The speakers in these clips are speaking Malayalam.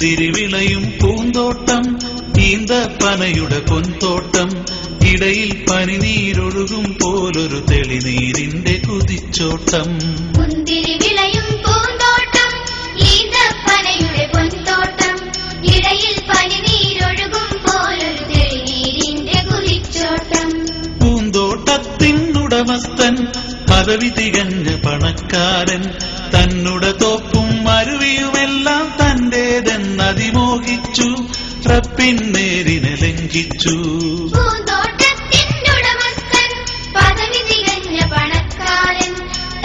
മുന്തിരി വിളയും പൂന്തോട്ടം, ഈന്തപ്പനയുടെ പൊൻതോട്ടം, ഇടയിൽ പനിനീരൊഴുകും പോലൊരു തെളിനീരിന്റെ കുതിച്ചോട്ടം. മുന്തിരി വിളയും പൂന്തോട്ടം, ഈന്തപ്പനയുടെ പൊൻതോട്ടം, ഇടയിൽ പനിനീരൊഴുകും പോലൊരു തെളിനീരിന്റെ കുതിച്ചോട്ടം. പൂന്തോട്ടത്തിനുടമസ്ഥൻ പദവി തികഞ്ഞ പണക്കാരൻ, തന്നുടെ തോപ്പും അരുവിയുമെല്ലാം തന്റേതെന്നതിമോഹിച്ചു, റബ്ബിൻ നേരിനെ ലംഘിച്ചു. പൂന്തോട്ടത്തിനുടമസ്ഥൻ പദവി തികഞ്ഞ പണക്കാരൻ,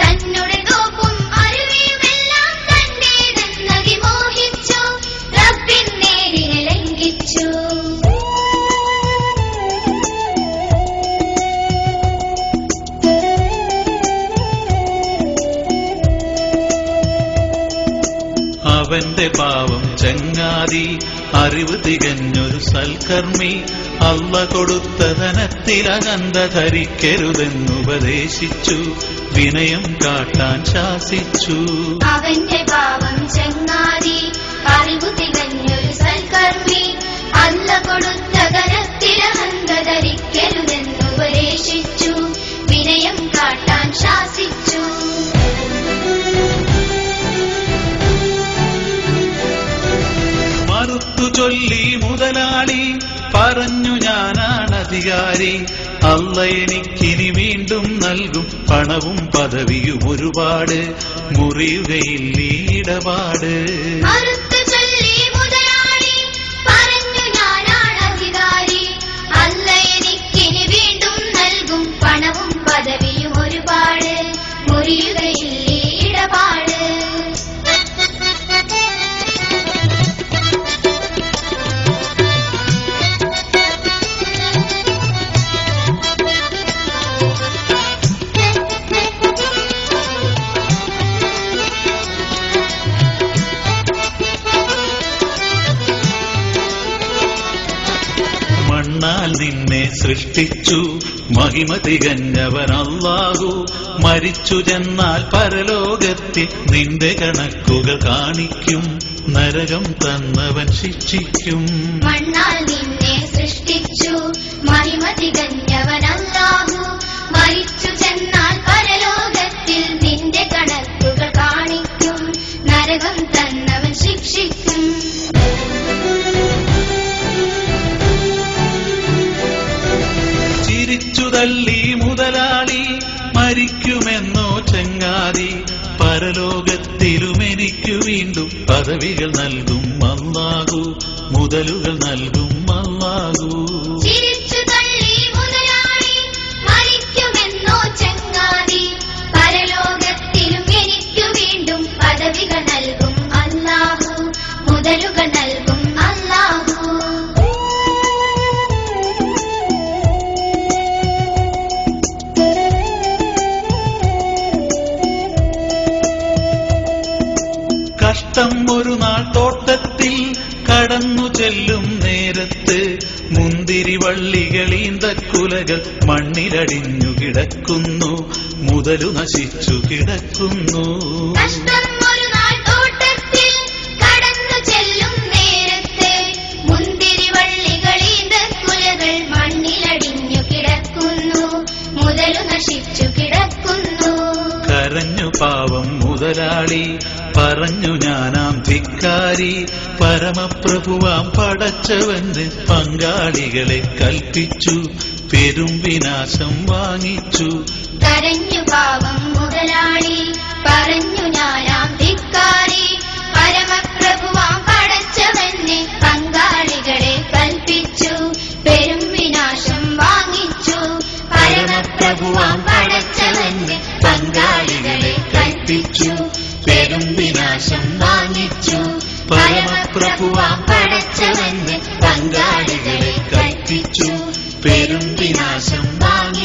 തന്നുടെ തോപ്പും അരുവിയുമെല്ലാം തന്റേതെന്നതിമോഹിച്ചു, റബ്ബിൻ നേരിനെ ലംഘിച്ചു. അവന്റെ പാവം ചങ്ങാതി അറിവ് തികഞ്ഞൊരു സൽക്കർമ്മി, അള്ള കൊടുത്ത ധനത്തിലകന്ത ധരിക്കരുതെന്നുപദേശിച്ചു, വിനയം കാട്ടാൻ ശാസിച്ചു. അവന്റെ പാവം ചങ്ങാതി അറിവ് തികഞ്ഞൊരു സൽക്കർമ്മി, അള്ള കൊടുത്ത ധനത്തിലകന്ത ധരിക്കരുതെന്നുപദേശിച്ചു, വിനയം കാട്ടാൻ ശാസിച്ചു. മറുത്തു ചൊല്ലി മുതലാളി പറഞ്ഞു, ഞാനാണധികാരി, അള്ള എനിക്കിനി വീണ്ടും നൽകും പണവും പദവിയും ഒരുപാട്, മുറിയുകയില്ല ഈ ഇടപാട്. മറുത്തു ചൊല്ലി മുതലാളി പറഞ്ഞു, ഞാനാണധികാരി, അള്ള എനിക്കിനി വീണ്ടും നൽകും പണവും പദവിയും ഒരുപാട്, മുറിയുകയില്ല ഈ ഇടപാട്. മണ്ണാൽ നിന്നെ സൃഷ്ടിച്ചു മഹിമ തികഞ്ഞവൻ അല്ലാഹു, മരിച്ചു ചെന്നാൽ പരലോകത്തിൽ നിന്റെ കണക്കുകൾ കാണിക്കും, നരകം തന്നവൻ ശിക്ഷിക്കും. മണ്ണാൽ നിന്നെ സൃഷ്ടിച്ചു മഹിമ തികഞ്ഞവൻ അല്ലാഹു, മരിച്ചു ചെന്നാൽ പരലോകത്തിൽ നിന്റെ കണക്കുകൾ കാണിക്കും, നരകം തന്നവൻ ശിക്ഷിക്കും. ചിരിച്ചു തള്ളി മുതലാളി മരിക്കുമെന്നോ ചങ്ങാതി, പരലോകത്തിലും എനിക്കു വീണ്ടും പദവികൾ നൽകും അല്ലാഹു, മുതലുകൾ നൽകും അല്ലാഹു. ചിരിച്ചു തള്ളി മുതലാളി മരിക്കുമെന്നോ ചങ്ങാതി, പരലോകത്തിലും എനിക്കു വീണ്ടും പദവികൾ നൽകും അല്ലാഹു, മുതലുകൾ നൽകും അല്ലാഹു. കഷ്ടം ഒരു നാൾ തോട്ടത്തിൽ കടന്നു ചെല്ലും നേരത്ത്, മുന്തിരി വള്ളികളീന്തക്കുലകൾ മണ്ണിലടിഞ്ഞു കിടക്കുന്നു, മുതലു നശിച്ചു കിടക്കുന്നു. കഷ്ടം ഒരു നാൾ തോട്ടത്തിൽ കടന്നു ചെല്ലും നേരത്ത്, മുന്തിരി വള്ളികളീന്തക്കുലകൾ മണ്ണിലടിഞ്ഞു കിടക്കുന്നു, മുതലു നശിച്ചു കിടക്കുന്നു. കരഞ്ഞു പാവം മുതലാളി പറഞ്ഞു, ഞാനാം ധിക്കാരി, പരമപ്രഭുവാം പടച്ചവന് പങ്കാളികളെ കൽപ്പിച്ചു, പെരും വിനാശം വാങ്ങിച്ചു. കരഞ്ഞു പാവം മുതലാളി പറഞ്ഞു, ഞാനാം ധിക്കാരി, പരമപ്രഭുവാം പടച്ചവന് പങ്കാളികളെ കൽപ്പിച്ചു, പെരും വിനാശം വാങ്ങിച്ചു. പരമപ്രഭുവാം പടച്ചവന് പങ്കാളികളെ കൽപ്പിച്ചു, പെരും വിനാശം വാങ്ങിച്ചു. പരമപ്രഭുവാം പടച്ചവന് പങ്കാളികളെ കൽപ്പിച്ചു, പെരും വിനാശം വാങ്ങിച്ചു.